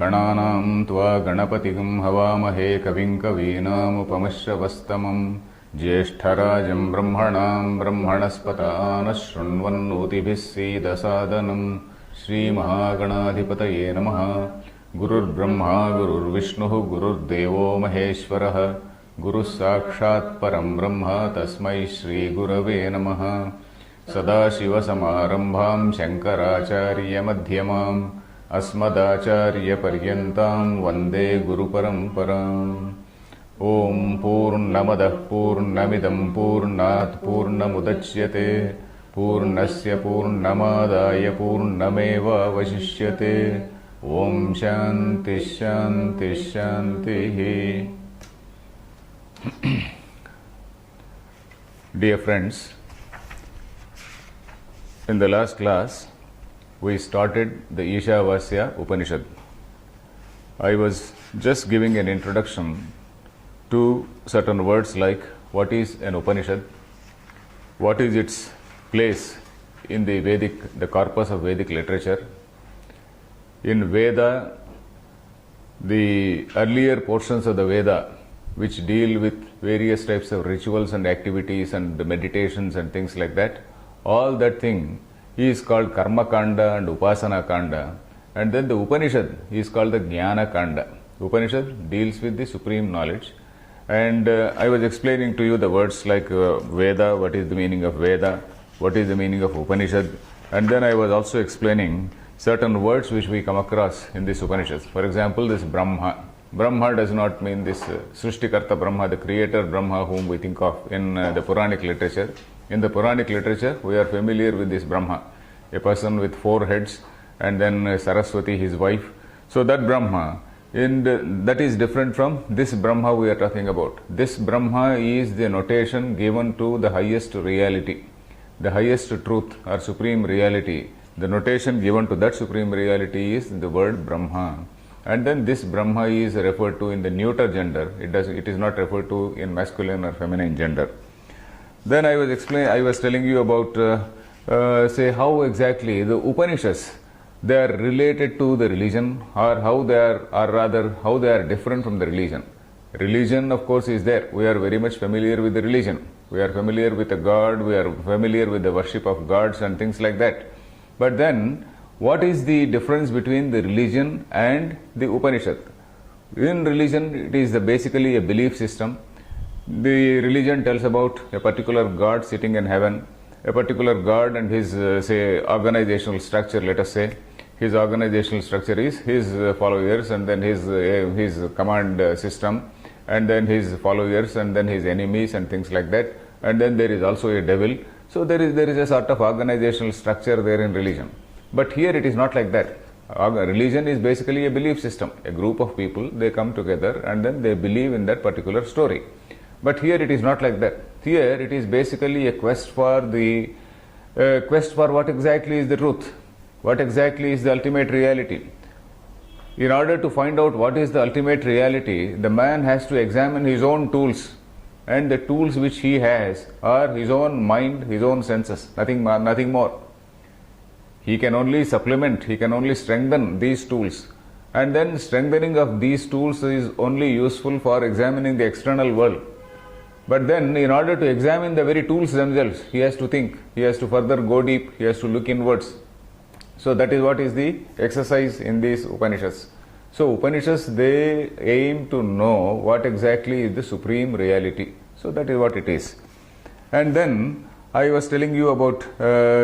गणानां त्वा गणपतिं हवामहे कविं कवीनामुपमश्रवस्तमम् ज्येष्ठराजं ब्रह्मणां ब्रह्मणस्पतानः शृण्वन्नोतिभिः सीदसादनम् श्रीमहागणाधिपतये नमः। गुरुर्ब्रह्मा गुरुर्विष्णुः गुरुर्देवो महेश्वरः गुरुः साक्षात् परं ब्रह्म तस्मै श्रीगुरवे नमः। सदाशिवसमारम्भां शङ्कराचार्यमध्यमाम् अस्मदाचार्यपर्यन्तां वन्दे गुरुपरम्पराम्। ॐ पूर्णमदः पूर्णमिदं पूर्णात् पूर्णमुदच्यते पूर्णस्य पूर्णमादाय पूर्णमेवावशिष्यते। ॐ शान्तिः शान्तिः शान्तिः। Dear friends, in the last class we started the Ishavasya Upanishad. I was just giving an introduction to certain words like what is an Upanishad, what is its place in the corpus of Vedic literature. In Veda, the earlier portions of the Veda which deal with various types of rituals and activities and meditations and things like that, all that thing is called Karma Kanda and Upasana Kanda, and then the Upanishad is called the Jnana Kanda. Upanishad deals with the supreme knowledge, and I was explaining to you the words like Veda, what is the meaning of Veda, what is the meaning of Upanishad, and then I was also explaining certain words which we come across in this Upanishads. For example, this Brahma. Brahma does not mean this Srishtikarta Brahma, the creator Brahma whom we think of in the Puranic literature. In the Puranic literature, we are familiar with this Brahma, a person with 4 heads, and then Saraswati, his wife. So that Brahma, that is different from this Brahma we are talking about. This Brahma is the notation given to the highest reality, the highest truth or supreme reality. The notation given to that supreme reality is the word Brahma. And then this Brahma is referred to in the neuter gender. It is not referred to in masculine or feminine gender. Then I was telling you about say how exactly the Upanishads, they are related to the religion, or how they are different from the religion. Religion, of course, is there. We are very much familiar with the religion. We are familiar with the God, we are familiar with the worship of gods and things like that. But then, what is the difference between the religion and the Upanishad? In religion, it is basically a belief system. The religion tells about a particular God sitting in heaven, a particular God and his, say, organizational structure, let us say. His organizational structure is his followers, and then his command system, and then his followers, and then his enemies and things like that. And then there is also a devil. So there is a sort of organizational structure there in religion. But here it is not like that. Religion is basically a belief system. A group of people, they come together and then they believe in that particular story. But here it is not like that. Here it is basically a quest for what exactly is the truth, what exactly is the ultimate reality. In order to find out what is the ultimate reality, the man has to examine his own tools, and the tools which he has are his own mind, his own senses, nothing more. He can only supplement, he can only strengthen these tools. And then strengthening of these tools is only useful for examining the external world. But then in order to examine the very tools themselves, he has to think, he has to further go deep, he has to look inwards. So that is what is the exercise in these Upanishads. So Upanishads, they aim to know what exactly is the supreme reality. So that is what it is. And then I was telling you about,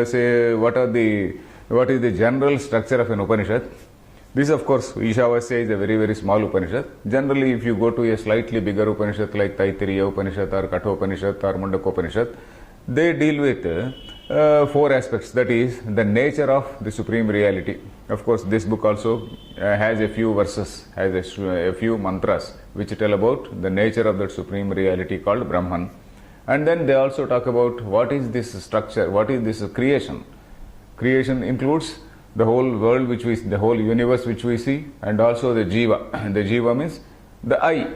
say, what is the general structure of an Upanishad. This, of course, Ishavasya is a very, very small Upanishad. Generally, if you go to a slightly bigger Upanishad like Taittiriya Upanishad or Kathopanishad or Mundakopanishad, they deal with 4 aspects. That is, the nature of the supreme reality. Of course, this book also has a few verses, has a few mantras which tell about the nature of that supreme reality called Brahman. And then they also talk about what is this structure, what is this creation. Creation includes the whole world which the whole universe which we see, and also the Jiva. The Jiva means the I.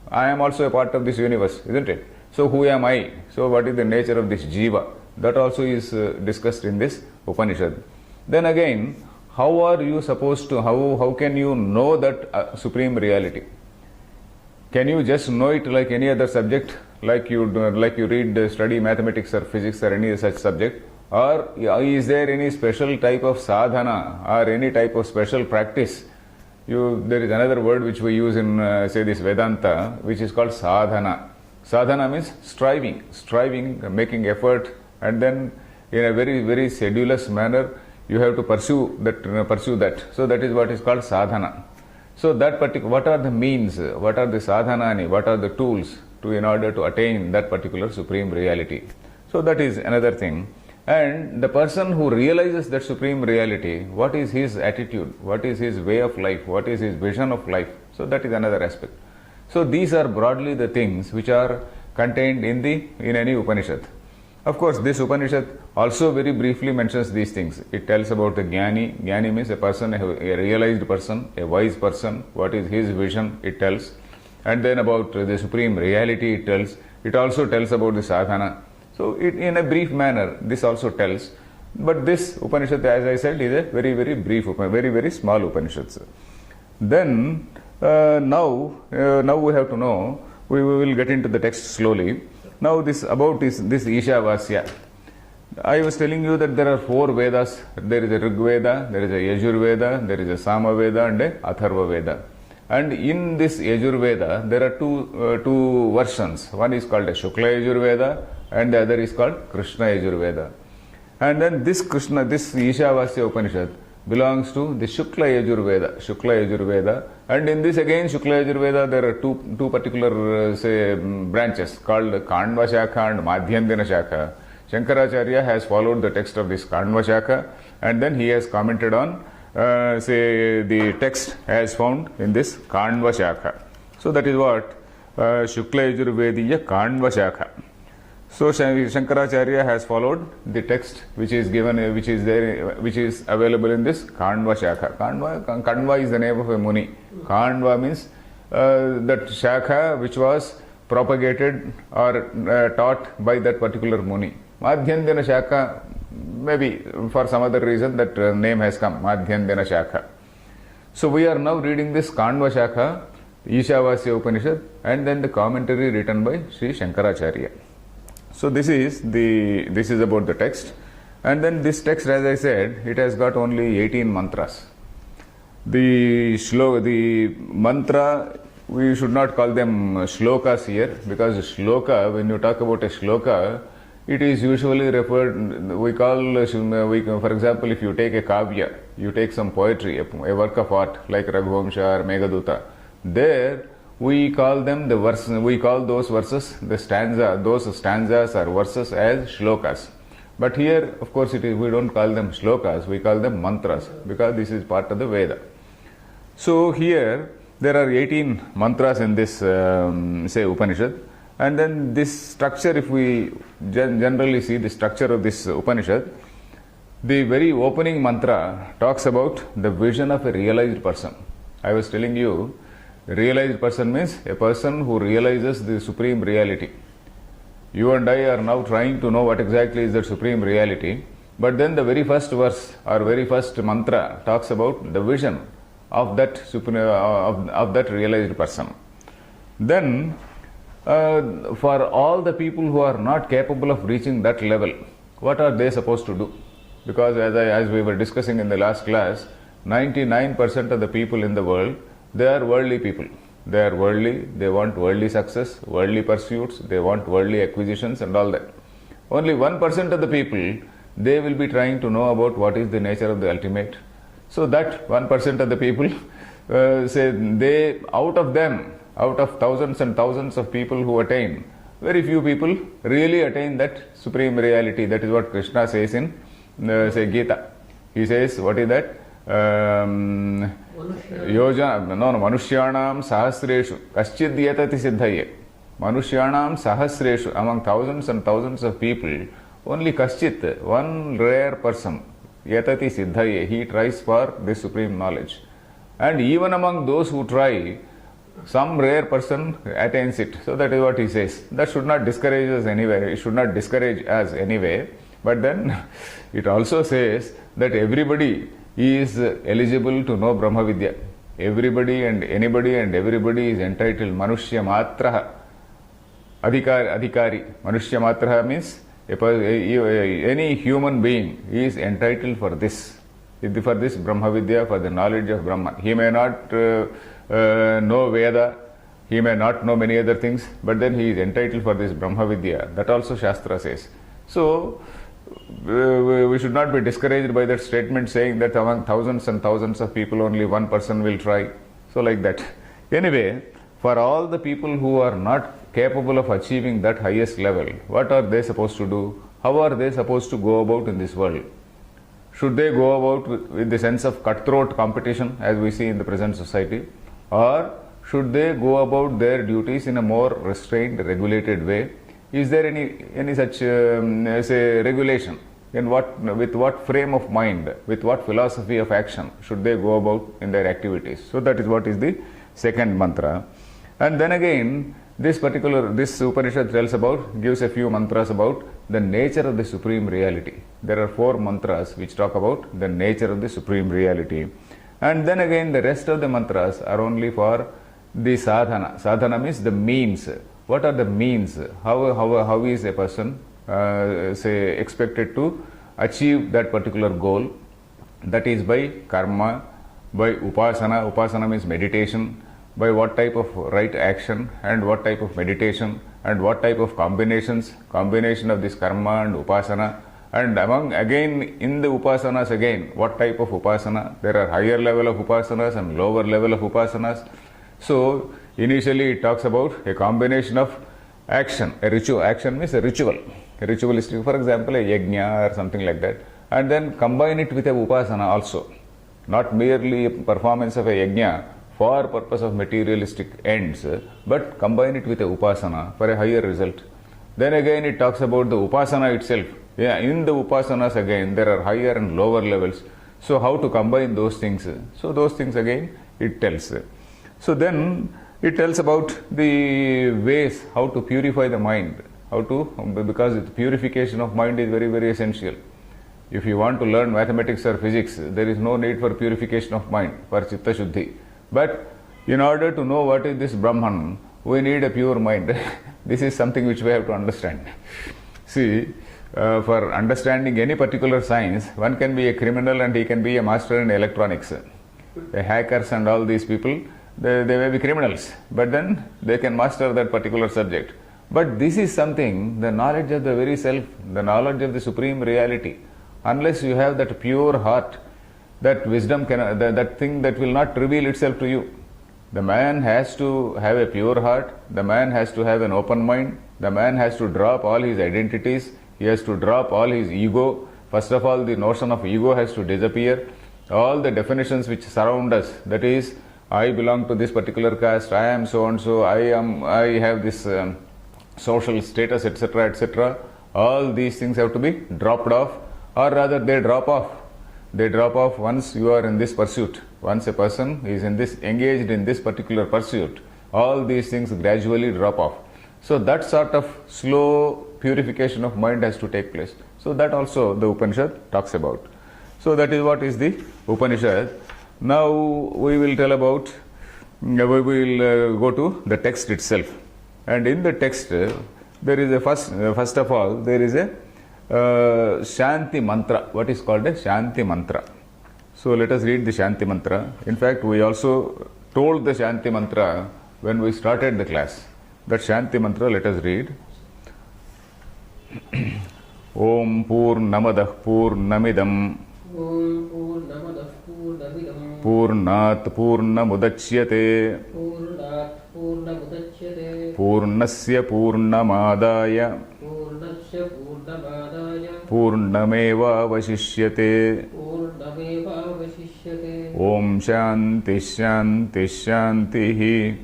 I am also a part of this universe, isn't it? So who am I? So what is the nature of this Jiva? That also is discussed in this Upanishad. Then again, how are you supposed to, how can you know that supreme reality? Can you just know it like any other subject, like you read, study mathematics or physics or any such subject? Or is there any special type of sadhana or any type of special practice? There is another word which we use in, say, this Vedanta, which is called sadhana. Sadhana means striving, making effort, and then in a very, very sedulous manner, you have to pursue that. So that is what is called sadhana. So that particular, what are the means, what are the sadhanani, what are the tools in order to attain that particular supreme reality? So that is another thing. And the person who realizes that supreme reality, what is his attitude, what is his way of life, what is his vision of life? So that is another aspect. So these are broadly the things which are contained in any Upanishad. Of course, this Upanishad also very briefly mentions these things. It tells about the Jnani. Jnani means a person, a realized person, a wise person. What is his vision, it tells. And then about the supreme reality, it tells. It also tells about the sadhana. So in a brief manner, this also tells. But this Upanishad, as I said, is a very, very brief, very, very small Upanishad. Then, now we have to know, we will get into the text slowly. Now this Ishavasya. I was telling you that there are 4 Vedas. There is a Rig Veda, there is a Yajur Veda, there is a Sama Veda and a Atharva Veda. And in this Yajur Veda, there are two versions. One is called a Shukla Yajur Veda and the other is called Krishna Yajur Veda. And then this Ishavasya Upanishad belongs to the Shukla Yajur Veda. And in this again Shukla Yajur Veda, there are two particular branches called Kandva Shakha and Madhyandina Shakha. Shankaracharya has followed the text of this Kandva Shakha and then he has commented on the text as found in this Kandva Shakha. So that is what Shukla Yajur Vediya Kandva Shakha. So Shankaracharya has followed the text which is given, which is available in this Kandva Shakha. Kandva is the name of a Muni. Kandva means that Shakha which was propagated or taught by that particular Muni. Madhyandina Shakha, maybe for some other reason that name has come, Madhyandina Shakha. So we are now reading this Kandva Shakha, Ishavasya Upanishad, and then the commentary written by Sri Shankaracharya. So this is about the text, and then this text, as I said, it has got only 18 mantras. The mantra, we should not call them shlokas here, because shloka, when you talk about a shloka, it is usually referred, for example, if you take a kavya, you take some poetry, a work of art like Raghuvamsha or Meghaduta, there we call them those verses, those stanzas or verses as shlokas. But here, of course, we don't call them shlokas, we call them mantras, because this is part of the Veda. So here, there are 18 mantras in this, Upanishad. And then this structure, if we generally see the structure of this Upanishad, the very opening mantra talks about the vision of a realized person. I was telling you, realized person means a person who realizes the supreme reality. You and I are now trying to know what exactly is that supreme reality, but then the very first verse or very first mantra talks about the vision of that of that realized person. Then for all the people who are not capable of reaching that level, what are they supposed to do? Because as we were discussing in the last class, 99% of the people in the world, they are worldly people. They are worldly, they want worldly success, worldly pursuits, they want worldly acquisitions and all that. Only 1% of the people, they will be trying to know about what is the nature of the ultimate. So that 1% of the people, out of thousands and thousands of people who attain, very few people really attain that supreme reality. That is what Krishna says in Gita. He says, what is that? Manushyanam sahasreshu kaschid yatati siddhaye. Manushyanam sahasreshu, among thousands and thousands of people, only kaschit, one rare person, yatati siddhaye, he tries for this supreme knowledge. And even among those who try, some rare person attains it. So that is what he says. That should not discourage us anyway. It should not discourage us anyway. But then it also says that everybody he is eligible to know Brahma Vidya. Everybody and anybody and everybody is entitled. Manushya Matraha. Adhikari. Manushya Matraha means any human being is entitled for this. For this Brahma Vidya, for the knowledge of Brahman. He may not know Veda, he may not know many other things, but then he is entitled for this Brahma Vidya. That also Shastra says. So, we should not be discouraged by that statement saying that among thousands and thousands of people only one person will try. So like that. Anyway, for all the people who are not capable of achieving that highest level, what are they supposed to do? How are they supposed to go about in this world? Should they go about with the sense of cutthroat competition as we see in the present society? Or should they go about their duties in a more restrained, regulated way? Is there any such say regulation? With what frame of mind, with what philosophy of action should they go about in their activities? So that is what is the second mantra. And then again, this Upanishad gives a few mantras about the nature of the Supreme Reality. There are 4 mantras which talk about the nature of the Supreme Reality. And then again, the rest of the mantras are only for the sadhana. Sadhana means the means. What are the means? How is a person expected to achieve that particular goal? That is by karma, by upasana. Upasana means meditation. By what type of right action and what type of meditation and what type of combination of this karma and upasana. And in the upasanas again, what type of upasana? There are higher level of upasanas and lower level of upasanas. So, initially it talks about a combination of action, a ritual. Action means a ritual. A ritualistic, for example, a yajna or something like that. And then combine it with a upasana also. Not merely a performance of a yajna for purpose of materialistic ends, but combine it with a upasana for a higher result. Then again it talks about the upasana itself. In the upasanas again, there are higher and lower levels. So how to combine those things? So those things again it tells. So then it tells about the ways how to purify the mind. Because the purification of mind is very, very essential. If you want to learn mathematics or physics, there is no need for purification of mind, for chitta shuddhi. But in order to know what is this Brahman, we need a pure mind. This is something which we have to understand. See, for understanding any particular science, one can be a criminal and he can be a master in electronics. The hackers and all these people, they may be criminals, but then they can master that particular subject. But this is something, the knowledge of the very self, the knowledge of the Supreme Reality. Unless you have that pure heart, that wisdom that thing that will not reveal itself to you. The man has to have a pure heart, the man has to have an open mind, the man has to drop all his identities, he has to drop all his ego. First of all, the notion of ego has to disappear. All the definitions which surround us, that is, I belong to this particular caste, I am so and so, I have this social status, etc., etc. All these things have to be dropped off, or rather they drop off. They drop off once you are in this pursuit. Once a person is engaged in this particular pursuit, all these things gradually drop off. So that sort of slow purification of mind has to take place. So that also the Upanishad talks about. So that is what is the Upanishad. Now we will tell about, we will go to the text itself. And in the text, there is a first of all, there is a Shanti mantra. What is called a Shanti mantra? So let us read the Shanti mantra. In fact, we also told the Shanti mantra when we started the class. That Shanti mantra, let us read. Om Purnamadah Purnamidam Purnat Purnamudachyate Purnasya Purnamadaya Purnameva Vashishyate Om Shanti Shanti Shanti.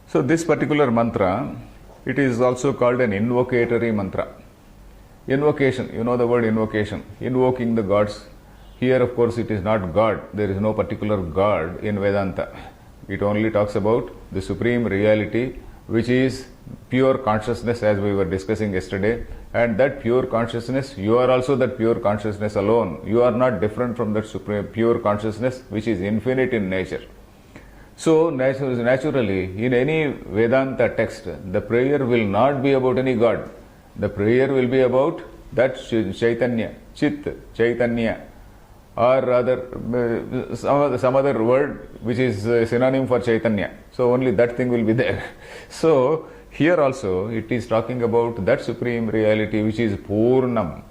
So this particular mantra, it is also called an invocatory mantra. Invocation, you know the word invocation, invoking the gods. Here of course it is not God, there is no particular God in Vedanta. It only talks about the Supreme Reality, which is pure consciousness, as we were discussing yesterday, and that pure consciousness, you are also that pure consciousness alone. You are not different from that supreme pure consciousness which is infinite in nature. So naturally, in any Vedanta text, the prayer will not be about any god. The prayer will be about that Chaitanya, Chit, Chaitanya, or rather some other word which is synonym for Chaitanya. So only that thing will be there. So here also it is talking about that supreme reality which is Purnam.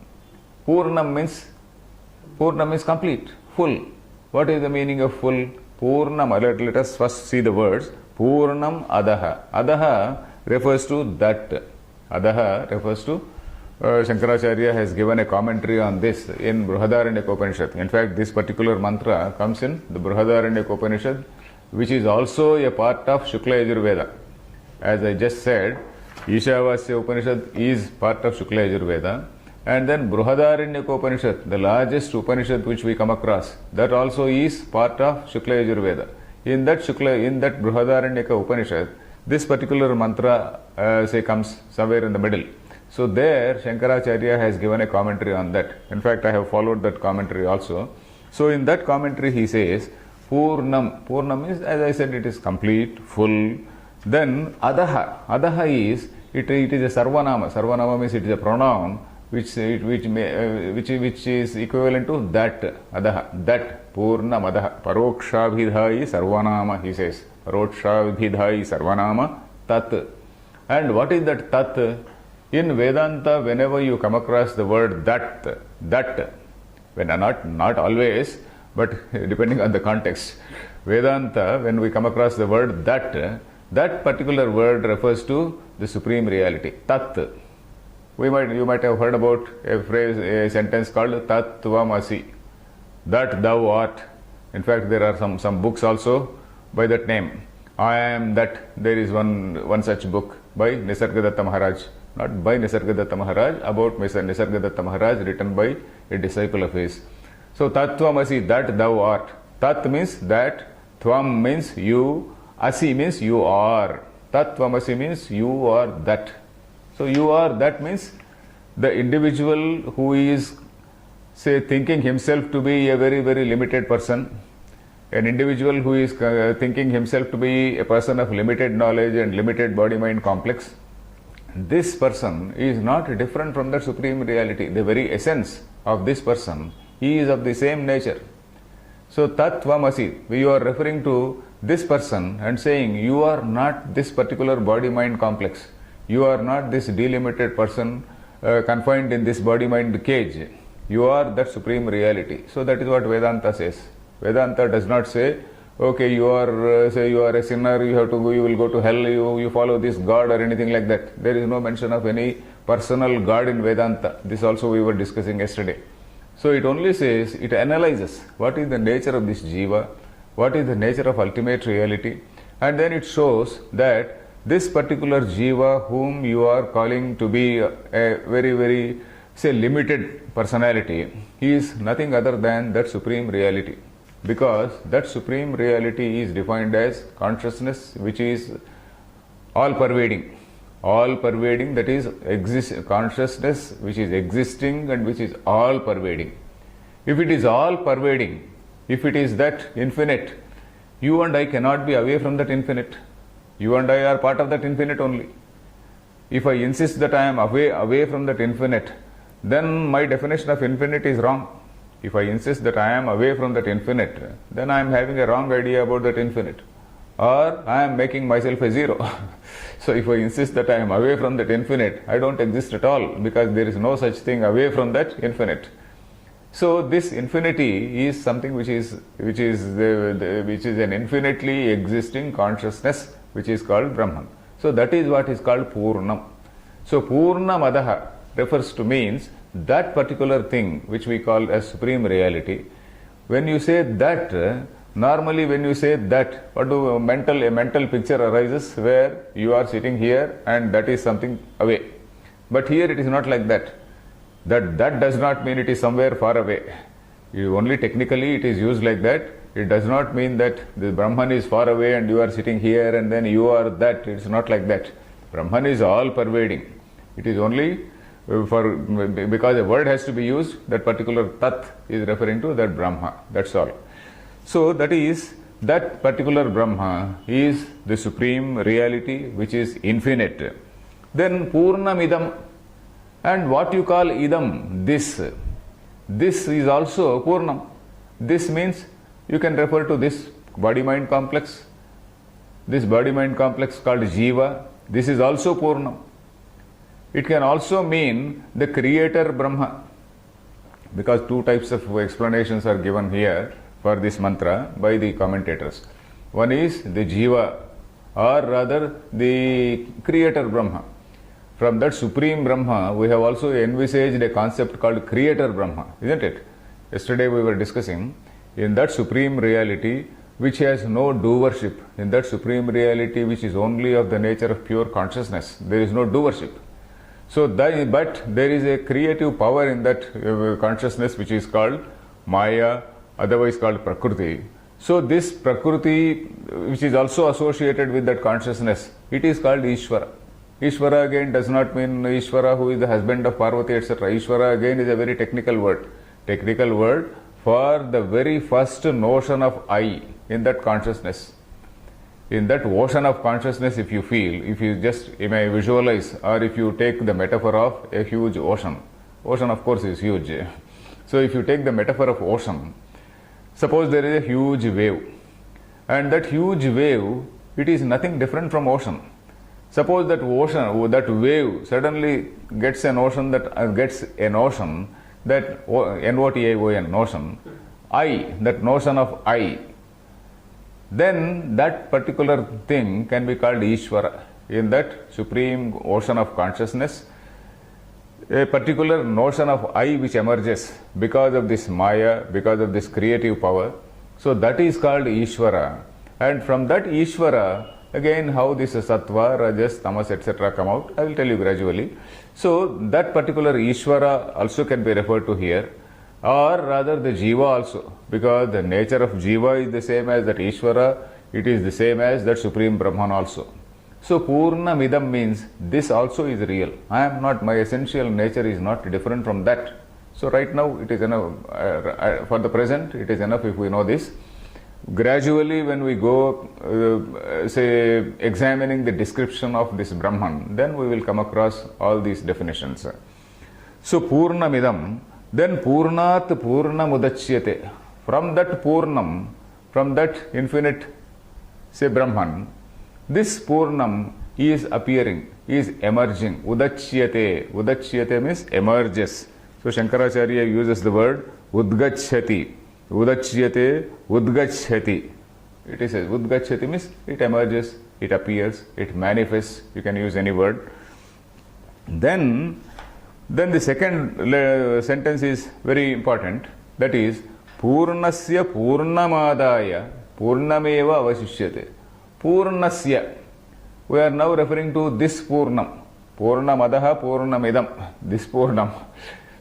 Purnam means complete, full. What is the meaning of full? Purnam, let us first see the words. Purnam Adaha. Adaha refers to that. Adaha refers to Shankaracharya has given a commentary on this in Brihadaranyaka Upanishad. In fact, this particular mantra comes in the Brihadaranyaka Upanishad, which is also a part of Shukla Yajurveda. As I just said, Ishavasya Upanishad is part of Shukla Yajurveda. And then Brihadaranyaka Upanishad, the largest Upanishad which we come across, that also is part of Shukla Yajurveda. In that Brihadaranyaka Upanishad, this particular mantra comes somewhere in the middle. So there Shankaracharya has given a commentary on that. In fact, I have followed that commentary also. So in that commentary he says, Purnam. Purnam is, as I said, it is complete, full. Then Adaha. Adaha is, it is a Sarvanama. Sarvanama means it is a pronoun which is equivalent to that. Adaha. That. Purnam Adaha. Parokshabhidhai Sarvanama, he says. Parokshabhidhai Sarvanama Tat. And what is that Tat? In Vedanta, whenever you come across the word that, when not always, but depending on the context, Vedanta, when we come across the word that particular word refers to the supreme reality, Tat. You might have heard about a sentence called Tat Tvam Asi, that thou art. In fact, there are some books also by that name. I am that. There is one such book by Nisargadatta Maharaj. Not by Nisargadatta Maharaj, about Nisargadatta Maharaj, written by a disciple of his. So, Tattvamasi, that thou art. Tat means that, Tvam means you, Asi means you are. Tattvamasi means you are that. So, you are that means the individual who is, say, thinking himself to be a very, very limited person, an individual who is thinking himself to be a person of limited knowledge and limited body-mind complex. This person is not different from the supreme reality. The very essence of this person, he is of the same nature. So, Tattvamasi, you are referring to this person and saying, you are not this particular body-mind complex. You are not this delimited person confined in this body-mind cage. You are that supreme reality. So, that is what Vedanta says. Vedanta does not say, okay, you are a sinner, you will go to hell, you follow this god or anything like that. There is no mention of any personal god in Vedanta. This also we were discussing yesterday. So it only says, it analyzes what is the nature of this jiva, what is the nature of ultimate reality, and then it shows that this particular jiva whom you are calling to be a very, very, say, limited personality, he is nothing other than that supreme reality. Because that supreme reality is defined as consciousness which is all-pervading. All-pervading, that is consciousness which is existing and which is all-pervading. If it is all-pervading, if it is that infinite, you and I cannot be away from that infinite. You and I are part of that infinite only. If I insist that I am away from that infinite, then my definition of infinite is wrong. If I insist that I am away from that infinite, then I am having a wrong idea about that infinite. Or I am making myself a zero. So if I insist that I am away from that infinite, I don't exist at all, because there is no such thing away from that infinite. So this infinity is something which is an infinitely existing consciousness which is called Brahman. So that is what is called Purnam. So Purnamadaha refers to means that particular thing which we call as supreme reality. When you say that, normally when you say that, a mental picture arises where you are sitting here and that is something away. But here it is not like that. That does not mean it is somewhere far away. Only technically it is used like that. It does not mean that the Brahman is far away and you are sitting here and then you are that. It is not like that. Brahman is all pervading. It is only because a word has to be used, that particular tat is referring to that Brahma. That's all. So that particular Brahma is the supreme reality which is infinite. Then Purnamidam, and what you call idam, this is also Purnam. This means you can refer to this body-mind complex. This body-mind complex called Jiva, this is also Purnam. It can also mean the creator Brahma, because two types of explanations are given here for this mantra by the commentators. One is the Jiva, or rather the creator Brahma. From that supreme Brahma, we have also envisaged a concept called creator Brahma, isn't it? Yesterday we were discussing, in that supreme reality which has no doership, in that supreme reality which is only of the nature of pure consciousness, there is no doership. So, but there is a creative power in that consciousness which is called Maya, otherwise called Prakriti. So, this Prakriti, which is also associated with that consciousness, it is called Ishvara. Ishvara again does not mean Ishvara who is the husband of Parvati, etc. Ishvara again is a very technical word. Technical word for the very first notion of I in that consciousness. In that ocean of consciousness, if you feel, if you just may visualize, or if you take the metaphor of a huge ocean. Ocean of course is huge. So if you take the metaphor of ocean, suppose there is a huge wave, and that huge wave, it is nothing different from ocean. Suppose that ocean, that wave suddenly gets a notion that notion, notion, I, that notion of I, then that particular thing can be called Ishvara. In that supreme ocean of consciousness, a particular notion of I which emerges because of this Maya, because of this creative power, so that is called Ishvara. And from that Ishvara, again how this Sattva, Rajas, Tamas, etc. come out, I will tell you gradually. So that particular Ishvara also can be referred to here, or rather the Jiva also, because the nature of Jiva is the same as that Ishvara, it is the same as that Supreme Brahman also. So Purna Midam means this also is real. I am not, my essential nature is not different from that. So right now it is enough, for the present it is enough if we know this. Gradually when we go, say, examining the description of this Brahman, then we will come across all these definitions. So Purna Midam, then Purnat Purnamudachyate. From that Purnam, from that infinite, say, Brahman, this Purnam is appearing, is emerging. Udachyate. Udachyate means emerges. So Shankaracharya uses the word Udgachyati. Udachyate, Udgachyati. It is Udgachyati means it emerges, it appears, it manifests. You can use any word. Then the second sentence is very important. That is, Purnasya Purnamadaya Purnameva avashishyate. Purnasya. We are now referring to this Purnam. Purnamadaha Purnamidam. This Purnam.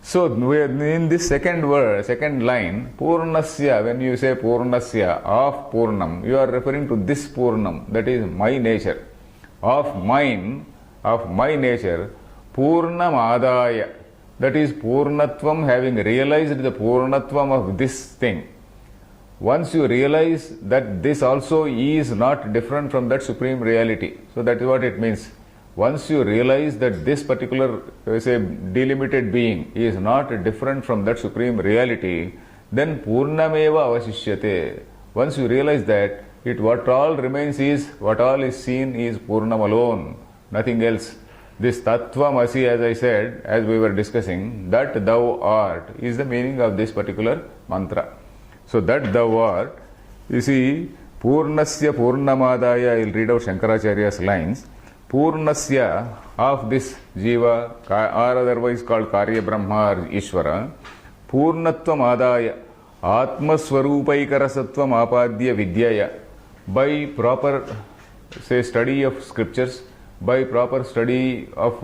So in this second word, second line, Purnasya, when you say Purnasya of Purnam, you are referring to this Purnam, that is my nature. Of my nature, Purnam Adaya, that is Purnatvam, having realized the Purnatvam of this thing. Once you realize that this also is not different from that supreme reality, so that is what it means. Once you realize that this particular, say, delimited being is not different from that supreme reality, then Purnameva avashishyate. Once you realize that, what all remains is, what all is seen is Purnam alone, nothing else. This Tattvamasi, as I said, as we were discussing, that thou art is the meaning of this particular mantra. So that thou art, you see, Purnasya Purnamadaya, I will read out Shankaracharya's lines. Purnasya, of this Jiva, or otherwise called Karya Brahma or Ishvara, Purnatvam Adaya, Atmaswarupaikarasattvam Apadya Vidyaya, by proper, say, study of scriptures, by proper study of,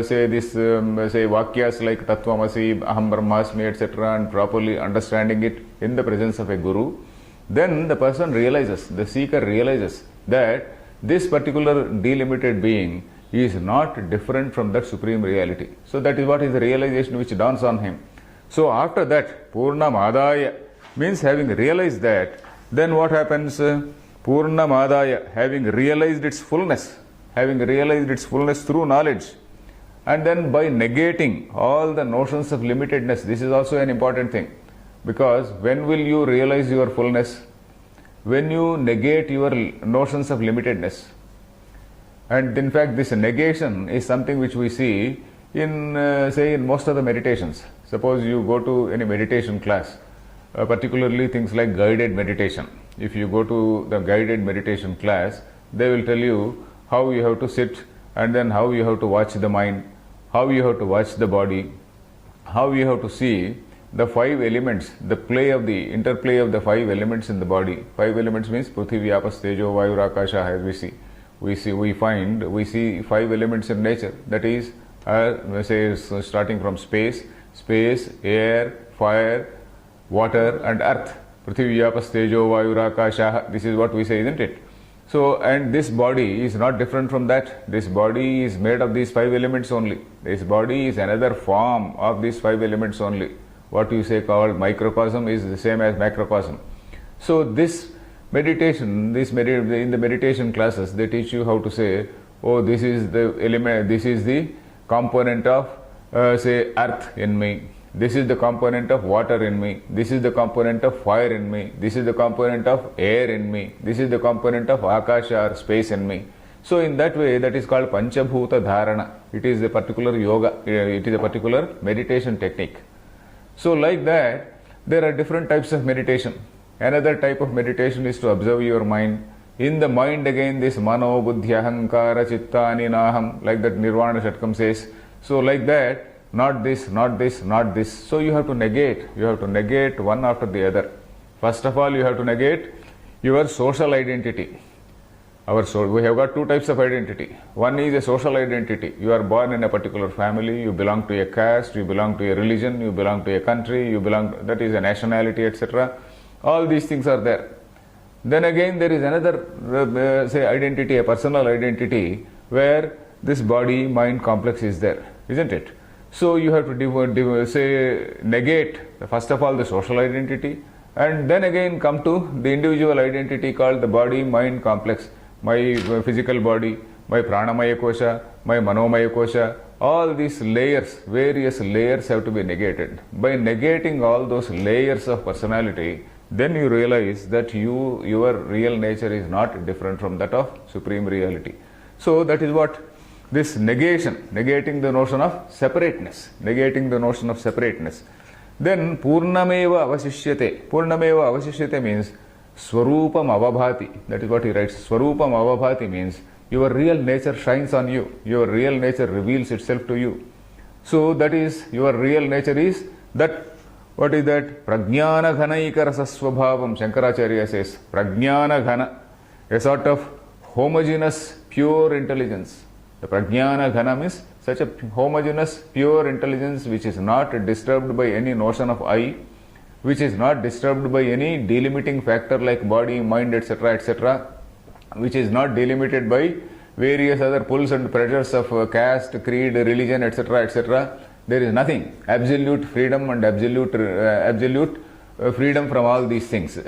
say, this, say, Vakyas like Tattvamasi, Aham Brahmasmi, etc., and properly understanding it in the presence of a Guru, then the person realizes, the seeker realizes that this particular delimited being is not different from that supreme reality. So that is what is the realization which dawns on him. So after that, Purnamadaya means having realized that, then what happens? Purnamadaya, having realized its fullness through knowledge, and then by negating all the notions of limitedness. This is also an important thing, because when will you realize your fullness? When you negate your notions of limitedness. And in fact, this negation is something which we see in, say, in most of the meditations. Suppose you go to any meditation class, particularly things like guided meditation. If you go to the guided meditation class, they will tell you how you have to sit, and then how you have to watch the mind, how you have to watch the body, how you have to see the five elements, the interplay of the five elements in the body. Five elements means Prithvi, Apas, Tejo, Vayu, Akasha, as we see. We see five elements in nature. That is, starting from space, air, fire, water and earth. Prithvi, Apas, Tejo, Vayu, Akasha. This is what we say, isn't it? So, and this body is not different from that. This body is made of these five elements only. This body is another form of these five elements only. What you say called microcosm is the same as macrocosm. So this meditation, in the meditation classes, they teach you how to say, oh, this is the element, this is the component of, say, earth in me. This is the component of water in me. This is the component of fire in me. This is the component of air in me. This is the component of akasha or space in me. So in that way, that is called Panchabhuta Dharana. It is a particular yoga, it is a particular meditation technique. So like that, there are different types of meditation. Another type of meditation is to observe your mind. In the mind again, this Mano, Buddhi, Ahankara, Chitta, Ninaham, like that Nirvana Shatkam says. So like that, not this, not this, not this. So you have to negate one after the other. First of all, you have to negate your social identity. We have got two types of identity. One is a social identity. You are born in a particular family, you belong to a caste, you belong to a religion, you belong to a country, that is a nationality, etc. All these things are there. Then again, there is another, say, identity, a personal identity, where this body mind complex is there, isn't it? So you have to negate, first of all, the social identity, and then again come to the individual identity called the body mind complex. My physical body, my pranamaya kosha, my manomaya kosha, all these layers, various layers have to be negated. By negating all those layers of personality, then you realize that your real nature is not different from that of supreme reality. So that is what this negation, negating the notion of separateness, Then Purnameva avasishyate. Purnameva avasishyate means Swarupam avabhati. That is what he writes. Swarupam avabhati means your real nature shines on you. Your real nature reveals itself to you. So that is, your real nature is that. What is that? Prajnana ghanaika rasasvabhavam. Shankaracharya says, Prajnana ghana, a sort of homogeneous, pure intelligence. The Prajnana ghana means such a homogeneous, pure intelligence which is not disturbed by any notion of I, which is not disturbed by any delimiting factor like body, mind, etc., which is not delimited by various other pulls and pressures of caste, creed, religion, etc. There is nothing. Absolute freedom and absolute freedom from all these things.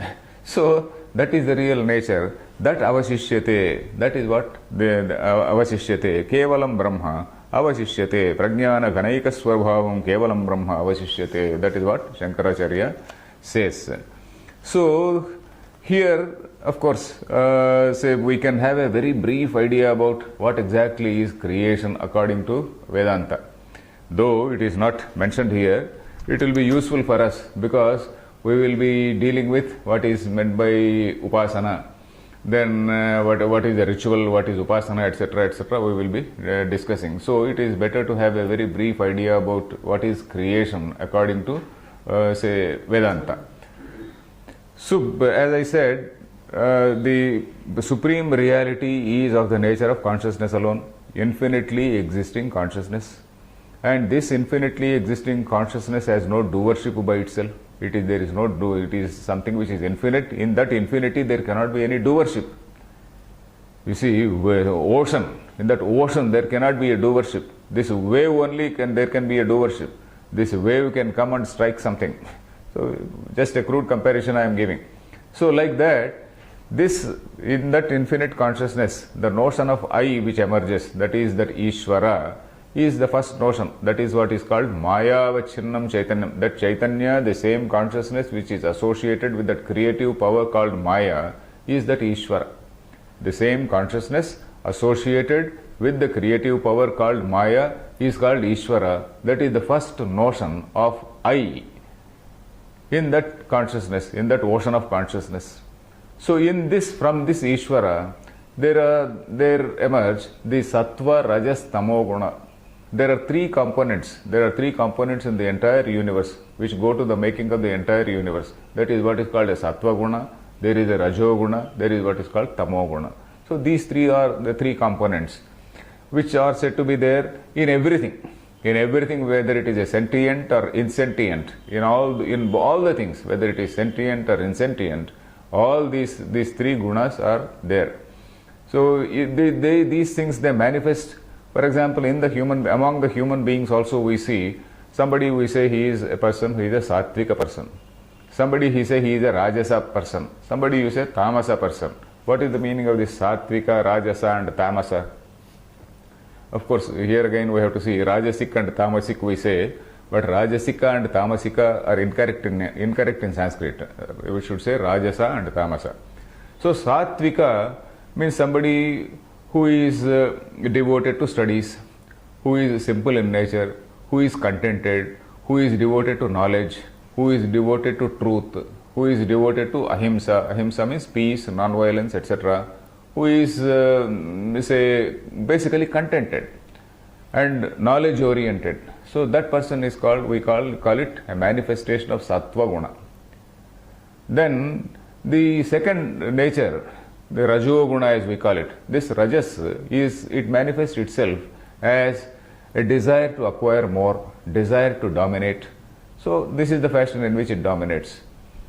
So that is the real nature. That avasishyate. That is what the avasishyate. Kevalam Brahma avasishyate. Prajnana ghanaika swabhavam kevalam Brahma avasishyate. That is what Shankaracharya says. So here, of course, say we can have a very brief idea about what exactly is creation according to Vedanta. Though it is not mentioned here, it will be useful for us because we will be dealing with what is meant by upasana. Then what is the ritual, what is upasana, etc., we will be discussing. So it is better to have a very brief idea about what is creation according to, say, Vedanta. So, as I said, the supreme reality is of the nature of consciousness alone, infinitely existing consciousness. And this infinitely existing consciousness has no doership by itself. It is something which is infinite. In that infinity, there cannot be any doership. You see, ocean, in that ocean there cannot be a doership. This wave only there can be a doership. This wave can come and strike something. So just a crude comparison I am giving. So like that, this, in that infinite consciousness, the notion of I which emerges, that is that Ishvara, is the first notion. That is what is called Maya Vachinnam Chaitanyam. That Chaitanya, the same consciousness which is associated with that creative power called Maya, is that Ishvara. The same consciousness associated with the creative power called Maya is called Ishvara. That is the first notion of I in that consciousness, in that ocean of consciousness. So in this, from this Ishvara, there emerge the Sattva, Rajas, Tamo Guna. There are three components. There are three components in the entire universe which go to the making of the entire universe. That is what is called a Sattva Guna. There is a Rajo Guna. There is what is called Tamo Guna. So these three are the three components which are said to be there in everything. In everything, whether it is a sentient or insentient, in all the things, whether it is sentient or insentient, all these three gunas are there. So these things, they manifest. For example, among the human beings also we see somebody, we say he is a person who is a Sattvika person. Somebody, he say he is a Rajasa person. Somebody, you say Tamasa person. What is the meaning of this Sattvika, Rajasa and Tamasa? Of course, here again we have to see Rajasik and Tamasik we say, but Rajasika and Tamasika are incorrect in Sanskrit. We should say Rajasa and Tamasa. So Sattvika means somebody who is devoted to studies, who is simple in nature, who is contented, who is devoted to knowledge, who is devoted to truth, who is devoted to ahimsa. Ahimsa means peace, non-violence, etc. Who is, say, basically contented and knowledge-oriented. So that person is called, we call it a manifestation of Sattva Guna. Then the second nature, the Rajo Guna as we call it, this Rajas it manifests itself as a desire to acquire more, desire to dominate. So this is the fashion in which it dominates.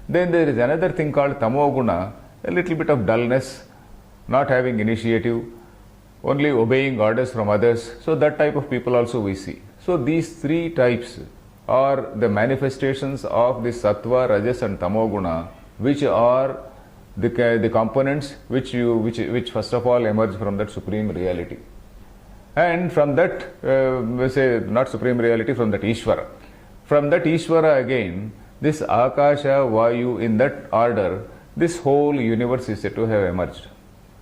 Then there is another thing called Tamo Guna, a little bit of dullness, not having initiative, only obeying orders from others. So that type of people also we see. So these three types are the manifestations of the Sattva, Rajas and Tamo Guna, which are the components which first of all emerge from that supreme reality. And from that, we say not supreme reality, from that Ishvara. From that Ishvara again, this Akasha, Vayu, in that order, this whole universe is said to have emerged.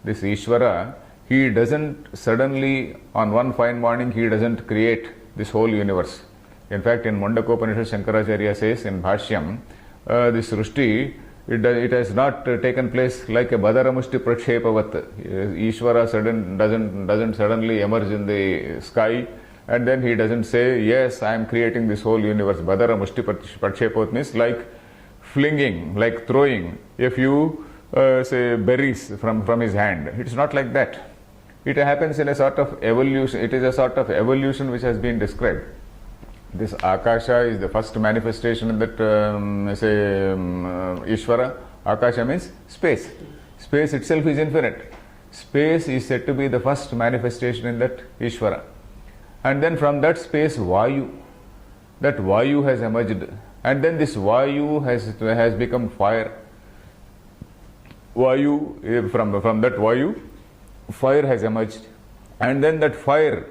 This Ishvara, he doesn't suddenly, on one fine morning, he doesn't create this whole universe. In fact, in Mundakopanishad, Shankaracharya says in Bhashyam, this Srushti, it has not taken place like a Badaramushti Prakshepavat. Ishvara doesn't suddenly emerge in the sky, and then he doesn't say, yes, I am creating this whole universe. Badaramushti Prakshepavat means like flinging, like throwing a few say berries from his hand. It's not like that. It happens in a sort of evolution. It is a sort of evolution which has been described. This Akasha is the first manifestation in that, Ishvara. Akasha means space. Space itself is infinite. Space is said to be the first manifestation in that Ishvara. And then from that space, Vayu. That Vayu has emerged. And then this Vayu has become fire. Vayu, from that Vayu, fire has emerged. And then that fire,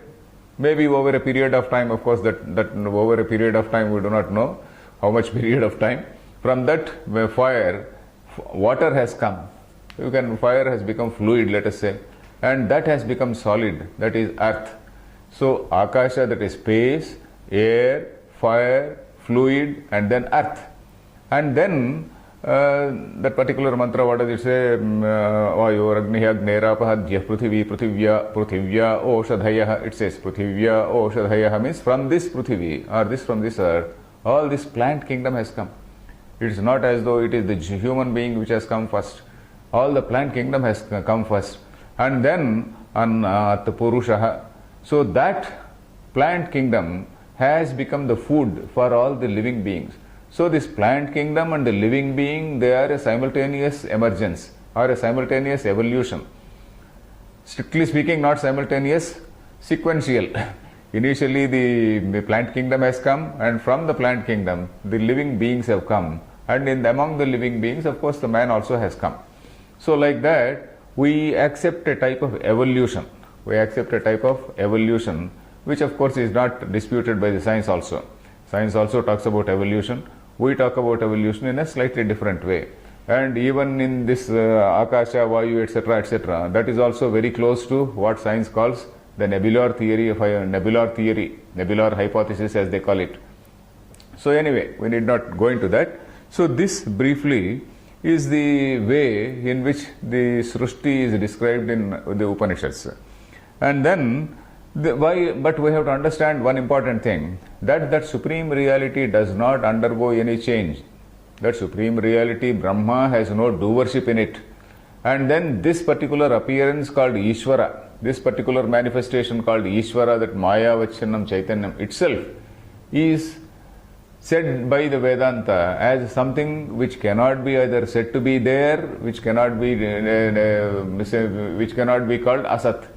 maybe over a period of time, of course, that over a period of time we do not know how much period of time. From that fire, water has come. Fire has become fluid, let us say, and that has become solid, that is earth. So Akasha, that is space, air, fire, fluid, and then earth. And then that particular mantra, what does it say? Vayu, Agniya, Agnerapahadya, Prithvi, Prithivya, Oshadhaya. It says Prithivya, Oshadhaya means from this Prithvi, or this from this earth, all this plant kingdom has come. It is not as though it is the human being which has come first. All the plant kingdom has come first. And then Annat Purushaha. So that plant kingdom has become the food for all the living beings. So this plant kingdom and the living being, they are a simultaneous emergence or a simultaneous evolution. strictly speaking, not simultaneous, sequential. Initially, the plant kingdom has come, and from the plant kingdom, the living beings have come, and among the living beings, of course, the man also has come. So, like that, we accept a type of evolution. We accept a type of evolution, which of course is not disputed by the science also. Science also talks about evolution. We talk about evolution in a slightly different way. And even in this Akasha, Vayu, etc., that is also very close to what science calls the nebular theory, nebular hypothesis as they call it. So anyway, we need not go into that. So this briefly is the way in which the Srushti is described in the Upanishads. And then, but we have to understand one important thing, that supreme reality does not undergo any change. That supreme reality, Brahma, has no doership in it. And then this particular appearance called Ishvara, this particular manifestation called Ishvara, that Maya Vachanam Chaitanyam itself, is said by the Vedanta as something which cannot be either said to be there, which cannot be called Asat.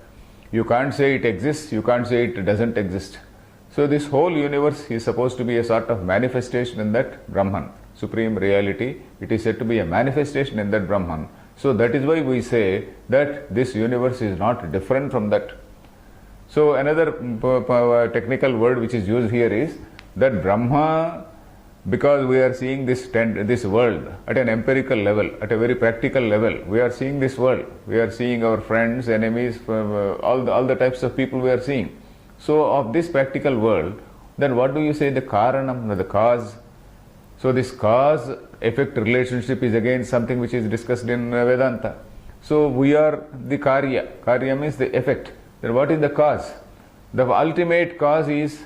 You can't say it exists, you can't say it doesn't exist. So this whole universe is supposed to be a sort of manifestation in that Brahman, supreme reality. It is said to be a manifestation in that Brahman. So that is why we say that this universe is not different from that. So another technical word which is used here is that Brahma, because we are seeing this world at an empirical level, at a very practical level, we are seeing this world. We are seeing our friends, enemies, all the types of people we are seeing. So of this practical world, then what do you say the Karanam, the cause? So this cause-effect relationship is again something which is discussed in Vedanta. So we are the Karya. Karya means the effect. Then what is the cause? The ultimate cause is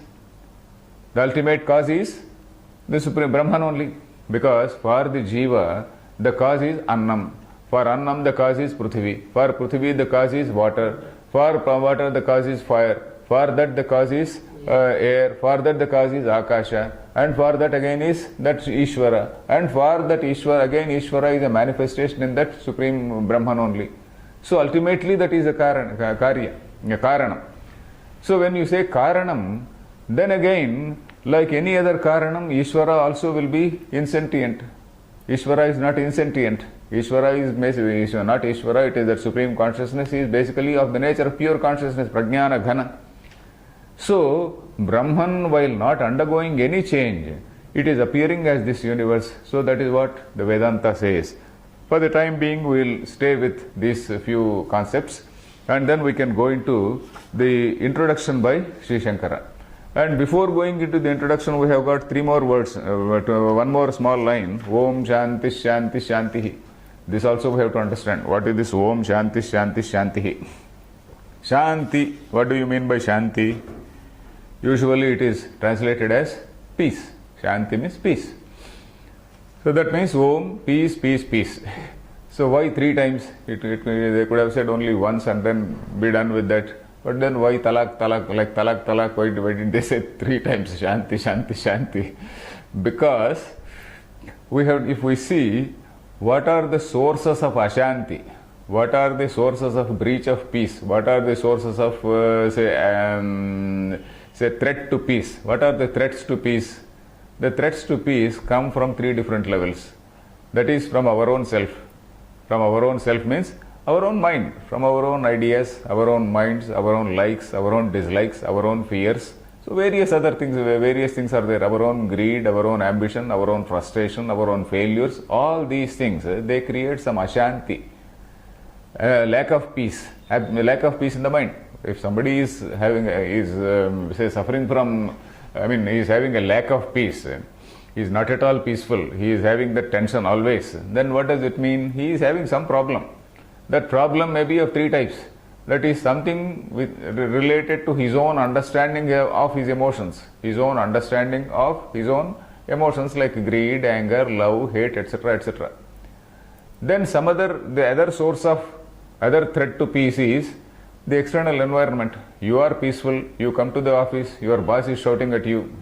the Supreme Brahman only. Because for the Jiva, the cause is Annam. For Annam, the cause is Prithvi. For Prithvi, the cause is water. For water, the cause is fire. For that, the cause is air. For that, the cause is Akasha. And for that again is that Ishvara. And for that Ishvara, again Ishvara is a manifestation in that Supreme Brahman only. So ultimately that is a Karanam. So when you say Karanam, then again, like any other Karanam, Ishvara also will be insentient. Ishvara is not insentient. Ishvara is not Ishvara, it is that Supreme Consciousness is basically of the nature of pure consciousness, Prajnana Ghana. So, Brahman, while not undergoing any change, it is appearing as this universe. So that is what the Vedanta says. For the time being, we will stay with these few concepts, and then we can go into the introduction by Sri Shankara. And before going into the introduction, we have got three more words, one more small line, Om Shanti Shanti Shantihi. This also we have to understand. What is this Om Shanti Shanti Shantihi? Shanti, what do you mean by Shanti? Usually it is translated as peace. Shanti means peace. So that means Om, peace, peace, peace. So why three times? They could have said only once and then be done with that. But then why talak, like talak, why didn't they say three times Shanti, Shanti, Shanti? Because if we see what are the sources of Ashanti, what are the sources of breach of peace, what are the sources of say threat to peace, what are the threats to peace? The threats to peace come from three different levels. That is from our own self. From our own self means our own mind, from our own ideas, our own minds, our own likes, our own dislikes, our own fears. So various other things, various things are there. Our own greed, our own ambition, our own frustration, our own failures. All these things, they create some Ashanti, lack of peace in the mind. If somebody is suffering from, he is having a lack of peace, he is not at all peaceful, he is having that tension always, then what does it mean? He is having some problem. That problem may be of three types. That is something related to his own understanding of his emotions, his own understanding of his own emotions like greed, anger, love, hate, etc., etc. Then the other source of other threat to peace is the external environment. You are peaceful, you come to the office, your boss is shouting at you,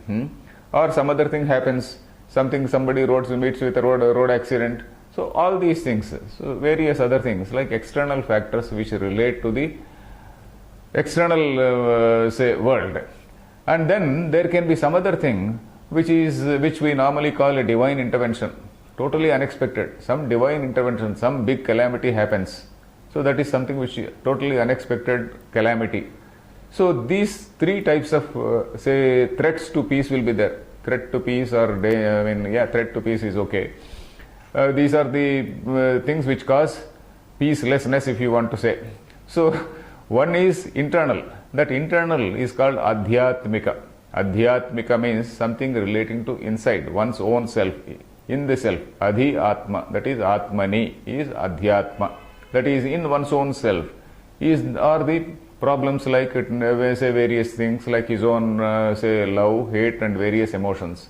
or some other thing happens, somebody meets with a road accident. So all these things, so various other things like external factors which relate to the external say world, and then there can be some other thing which we normally call a divine intervention, totally unexpected. Some divine intervention, some big calamity happens. So that is something which totally unexpected calamity. So these three types of say threats to peace will be there. Threat to peace, or threat to peace is okay. These are the things which cause peacelessness, if you want to say. So one is internal. That internal is called adhyatmika. Adhyatmika means something relating to inside, one's own self, in the self. Adhi atma, that is atmani, is adhyatma. That is in one's own self. Are the problems like say various things like his own say love, hate and various emotions.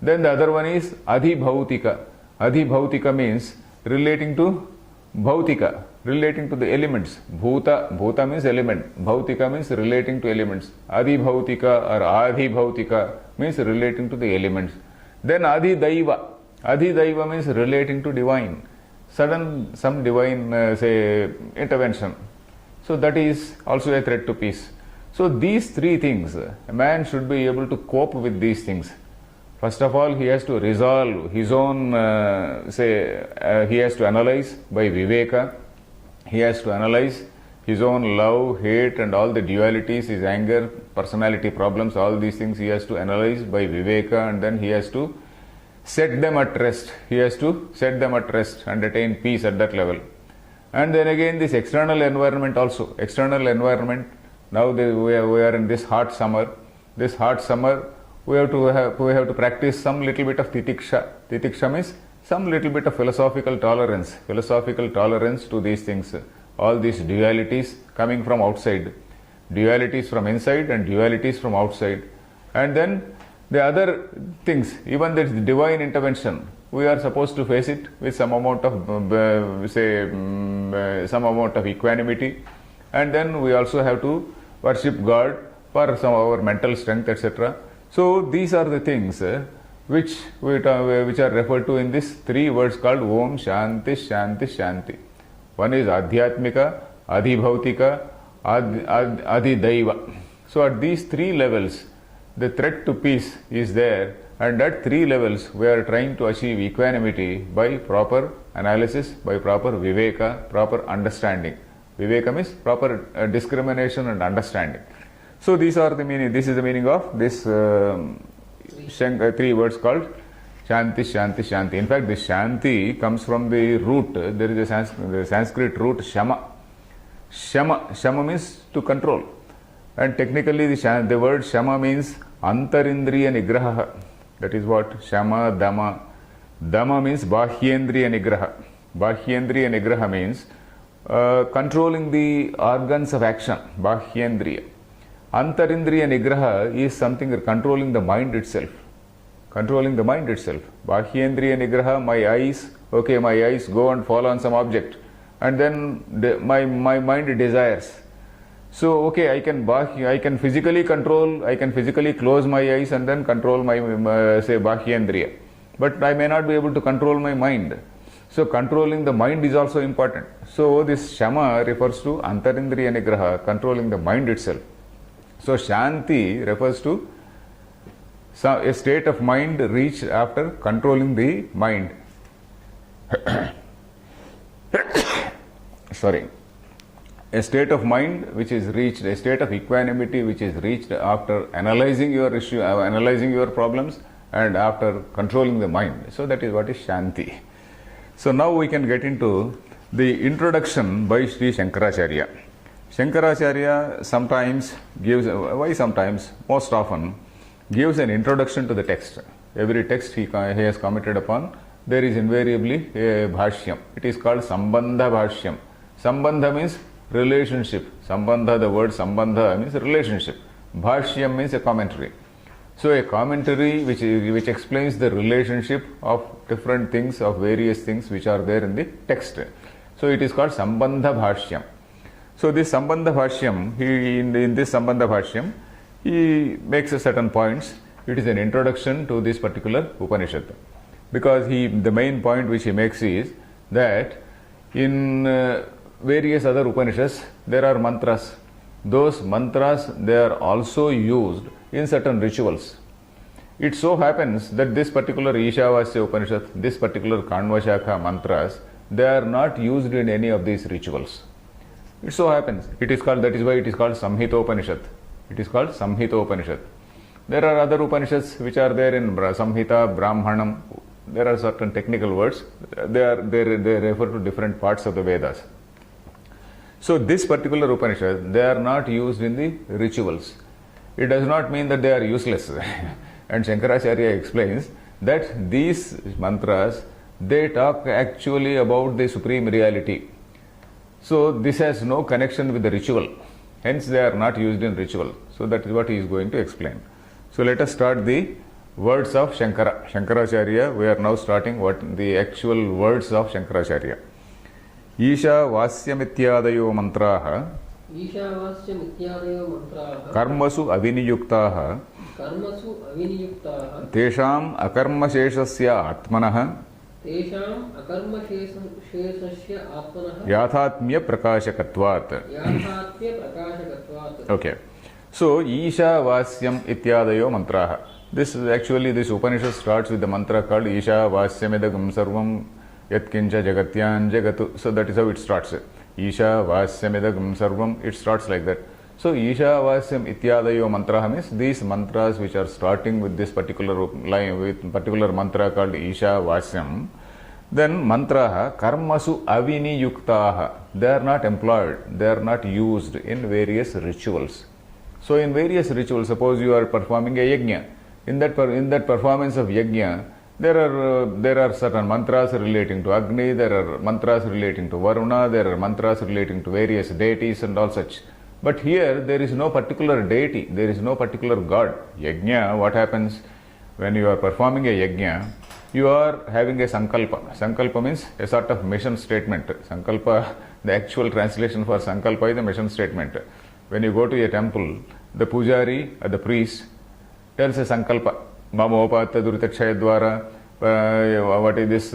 Then the other one is adhibhautika. Adhibhautika means relating to bhautika, relating to the elements. Bhuta means element. Bhautika means relating to elements. Adhibhautika or adhibhautika means relating to the elements. Then adhidaiva. Adhidaiva means relating to divine. Some divine say intervention. So that is also a threat to peace. So these three things, a man should be able to cope with these things. First of all, he has to resolve his own, he has to analyze by viveka. He has to analyze his own love, hate and all the dualities, his anger, personality problems, all these things he has to analyze by viveka, and then he has to set them at rest. He has to set them at rest and attain peace at that level. And then again this external environment also. External environment, now we are in this hot summer. This hot summer, we have to practice some little bit of titiksha. Titiksha means some little bit of philosophical tolerance to these things. All these dualities coming from outside. Dualities from inside and dualities from outside. And then the other things, even the divine intervention, we are supposed to face it with some amount of some amount of equanimity, and then we also have to worship God for some of our mental strength, etc. So these are the things which are referred to in these three words called Om Shanti Shanti Shanti. One is Adhyatmika, Adhibhautika, Adhidaiva. So at these three levels, the threat to peace is there, and at three levels we are trying to achieve equanimity by proper analysis, by proper viveka, proper understanding. Viveka means proper discrimination and understanding. So these are the meaning. This is the meaning of this three words called Shanti, Shanti, Shanti. In fact, this Shanti comes from the root. There is a Sanskrit root Shama. Shama means to control. And technically the word Shama means Antarindriya Nigraha. That is what Shama, Dama. Dama means Bahyendriya Nigraha. Bahyendriya Nigraha means controlling the organs of action. Bahyendriya. Antarindriya Nigraha is something controlling the mind itself. Controlling the mind itself. Bahyendriya Nigraha, my eyes go and fall on some object. And then my mind desires. So, okay, I can physically control, I can physically close my eyes and then control my, say, Bahyendriya. But I may not be able to control my mind. So, controlling the mind is also important. So, this Shama refers to Antarindriya Nigraha, controlling the mind itself. So, Shanti refers to a state of mind reached after controlling the mind. Sorry. A state of mind which is reached, a state of equanimity which is reached after analyzing your issue, analyzing your problems and after controlling the mind. So that is what is Shanti. So now we can get into the introduction by Sri Shankaracharya. Shankaracharya sometimes gives, most often gives an introduction to the text. Every text he has commented upon, there is invariably a bhashyam. It is called Sambandha Bhashyam. Sambandha means relationship. Sambandha, the word Sambandha means relationship. Bhashyam means a commentary. So a commentary which explains the relationship of different things, of various things which are there in the text. So it is called Sambandha Bhashyam. So this Sambandha Bhashyam, in this Sambandha Bhashyam, he makes a certain points. It is an introduction to this particular Upanishad. Because the main point which he makes is that in various other Upanishads, there are mantras. those mantras, they are also used in certain rituals. It so happens that this particular Ishavasya Upanishad, this particular Kanvashakha mantras, they are not used in any of these rituals. It so happens. It is called, that is why it is called Samhita Upanishad. It is called Samhita Upanishad. There are other Upanishads which are there in Samhita, Brahmanam. There are certain technical words. They refer to different parts of the Vedas. So this particular Upanishad, they are not used in the rituals. It does not mean that they are useless. And Shankaracharya explains that these mantras, they talk actually about the supreme reality. So this has no connection with the ritual. Hence they are not used in ritual. So that is what he is going to explain. So let us start the words of Shankara. Shankaracharya, we are now starting what the actual words of Shankaracharya. Isha Vasyamityadayo mantraha कर्मसु अविनियुक्ताः तेषाम् अकर्मशेषस्य आत्मनः याथात्म्य प्रकाशकत्वात्. Okay. So Isha Vasyam Ityadayo mantraha. This is actually, this Upanishad starts with the mantra called Isha Vasyamidagam Sarvam Yatkincha Jagatyan Jagatu. So that is how it starts. Isha Vasyamidagam Sarvam, it starts like that. So Isha Vasyam Ityadayo mantraha means these mantras which are starting with this particular line, with particular mantra called Isha Vasyam. Then mantraha karmasu avini yuktaha. They are not employed, they are not used in various rituals. So in various rituals, suppose you are performing a yajna. In that performance of yajna, there are certain mantras relating to Agni, there are mantras relating to Varuna, there are mantras relating to various deities and all such. But here there is no particular deity, there is no particular god. Yajna, what happens when you are performing a yajna? You are having a sankalpa. Sankalpa means a sort of mission statement. Sankalpa, the actual translation for sankalpa is the mission statement. When you go to a temple, the pujari or the priest tells a sankalpa. Mamopata Duritakshayadvara. What is this?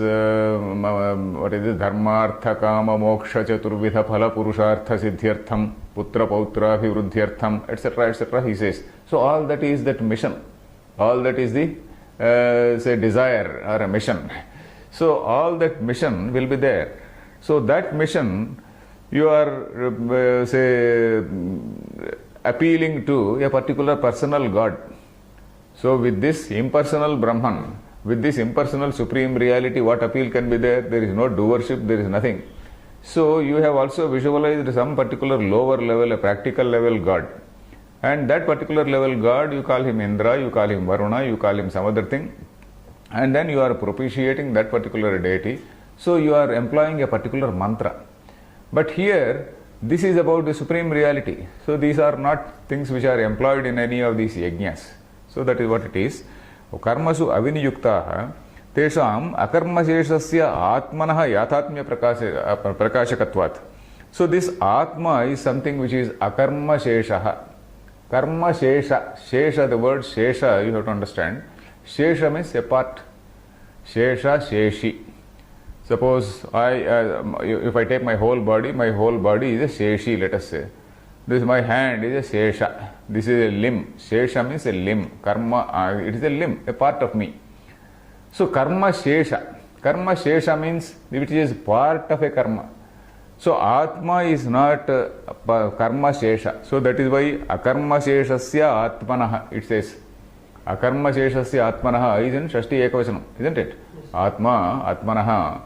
Dharmartha Kama Moksha Chaturvidha Phala Purushartha Siddhyartham Putra Pautra Abhivrudhyartham, etc. etc. He says. So all that is that mission. All that is the say desire or a mission. So all that mission will be there. So that mission you are say appealing to a particular personal God. So with this impersonal Brahman, with this impersonal supreme reality, what appeal can be there? There is no doership, there is nothing. So you have also visualized some particular lower level, a practical level God. And that particular level God, you call him Indra, you call him Varuna, you call him some other thing. And then you are propitiating that particular deity. So you are employing a particular mantra. But here, this is about the supreme reality. So these are not things which are employed in any of these yajnas. So that is what it is. Karmasu aviniyuktaha tesham akarmasheshasya atmanaha yathatmya prakashakatvat. So this atma is something which is akarma sheshaha. Karma shesha. Shesha, the word shesha, you have to understand. Shesha means a part. Shesha, sheshi. Suppose if I take my whole body is a sheshi, let us say. This my hand is a shesha. This is a limb. Shesha means a limb. Karma, it is a limb, a part of me. So karma shesha. Karma shesha means which is part of a karma. So Atma is not karma shesha. So that is why akarma sheshasya atmanaha, it says. Akarma sheshasya atmanaha is in Shashti Ekavachanam, isn't it? Yes. Atma, atmanaha.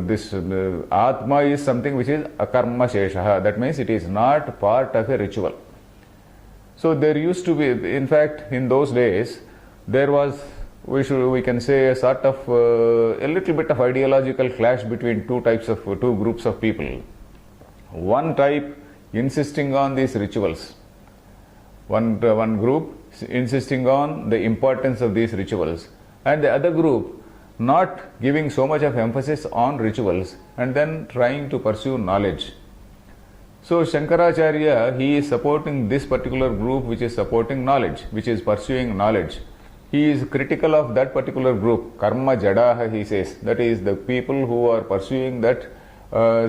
This Atma is something which is akarma shesha. That means it is not part of a ritual. So there used to be, in fact, in those days, there was, we can say, a sort of a little bit of ideological clash between two groups of people. One type insisting on these rituals. One group insisting on the importance of these rituals, and the other group not giving so much of emphasis on rituals and then trying to pursue knowledge. So Shankaracharya, he is supporting this particular group which is supporting knowledge, which is pursuing knowledge. He is critical of that particular group, karma jadaha, he says. That is the people who are pursuing that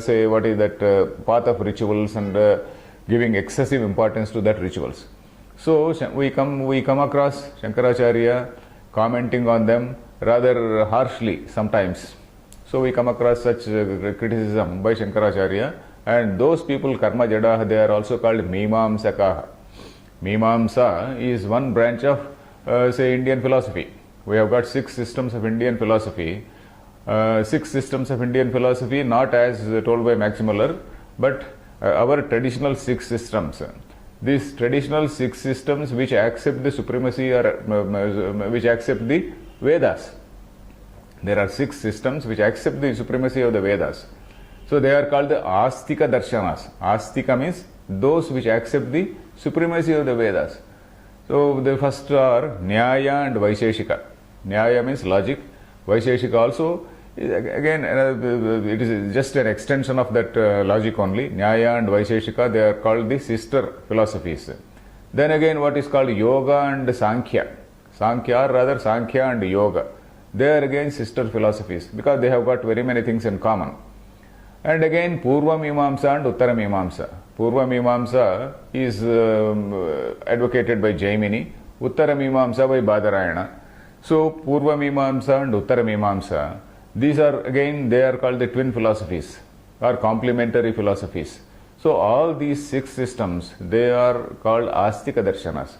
say what is that path of rituals and giving excessive importance to that rituals. So we come across Shankaracharya commenting on them rather harshly sometimes. So we come across such criticism by Shankaracharya, and those people karma jadah, they are also called Mimamsakaha. Mimamsa is one branch of say Indian philosophy. We have got 6 systems of Indian philosophy. 6 systems of Indian philosophy, not as told by Max Muller, but our traditional 6 systems. These traditional 6 systems which accept the supremacy or which accept the Vedas. There are 6 systems which accept the supremacy of the Vedas. So they are called the Astika Darshanas. Astika means those which accept the supremacy of the Vedas. So the first are Nyaya and Vaisheshika. Nyaya means logic. Vaisheshika also, again, it is just an extension of that logic only. Nyaya and Vaisheshika, they are called the sister philosophies. Then again, what is called Yoga and Sankhya. Sankhya, or rather Sankhya and Yoga. They are again sister philosophies because they have got very many things in common. And again, Purva Mimamsa and Uttara Mimamsa. Purva Mimamsa is advocated by Jaimini, Uttara Mimamsa by Badarayana. So, Purva Mimamsa and Uttara Mimamsa, these are again, they are called the twin philosophies or complementary philosophies. So, all these 6 systems, they are called Astika Darshanas.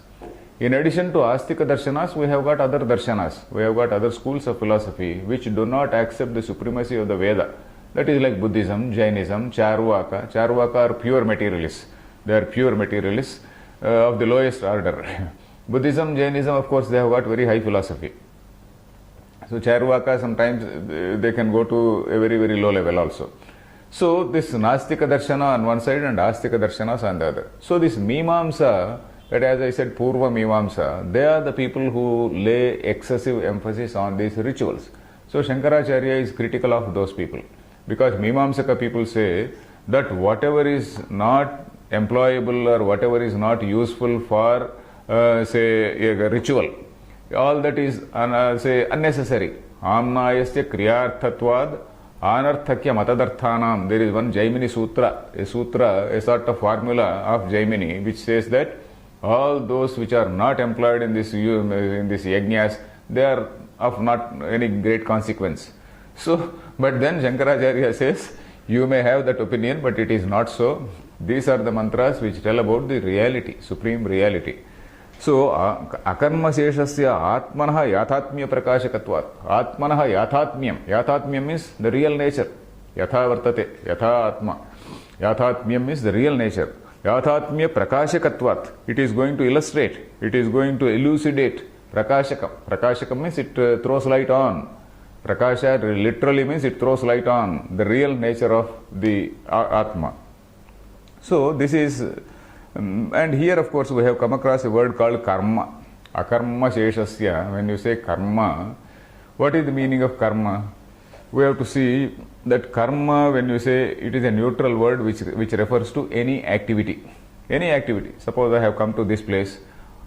In addition to Astika Darshanas, we have got other Darshanas. We have got other schools of philosophy which do not accept the supremacy of the Veda. That is like Buddhism, Jainism, Charvaka. Charvaka are pure materialists. They are pure materialists of the lowest order. Buddhism, Jainism, of course, they have got very high philosophy. So Charvaka, sometimes they can go to a very, very low level also. So this Nastika Darshana on one side and Astika Darshanas on the other. So this Mimamsa, that as I said, Purva Mimamsa, they are the people who lay excessive emphasis on these rituals. So Shankaracharya is critical of those people. Because Mimamsaka people say that whatever is not employable or whatever is not useful for, say, a ritual, all that is, say, unnecessary. Amnayasya kriyarthatvad anarthakya matadarthanam. There is one Jaimini Sutra, a sort of formula of Jaimini, which says that all those which are not employed in this yajnas, they are of not any great consequence. So, but then Shankaracharya says, you may have that opinion, but it is not so. These are the mantras which tell about the reality, supreme reality. So, akarma seshasya atmanaha yathatmya prakashakatvat. Atmanaha yathatmyam. Yathatmyam means the real nature. Yatha vartate, yatha atma. Yathatmyam means the real nature. Yathatmya prakashakatvat. It is going to illustrate. It is going to elucidate. Prakashakam. Prakashakam means it throws light on. Prakasha literally means it throws light on the real nature of the Atma. So this is, and here of course we have come across a word called karma. Akarma sheshasya. When you say karma, what is the meaning of karma? We have to see that karma, when you say, it is a neutral word which refers to any activity. Any activity. Suppose I have come to this place,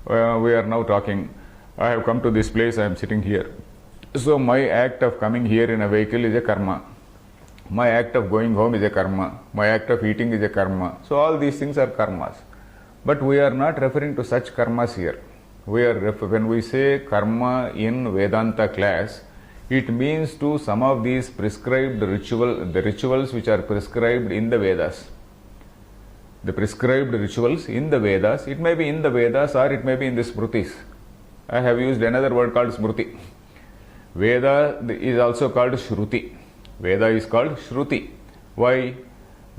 we are now talking, I have come to this place, I am sitting here. So my act of coming here in a vehicle is a karma. My act of going home is a karma. My act of eating is a karma. So all these things are karmas. But we are not referring to such karmas here. When we say karma in Vedanta class, it means to some of these prescribed the rituals which are prescribed in the Vedas. The prescribed rituals in the Vedas, it may be in the Vedas or it may be in the Smritis. I have used another word called Smriti. Veda is also called Shruti. Veda is called Shruti. Why?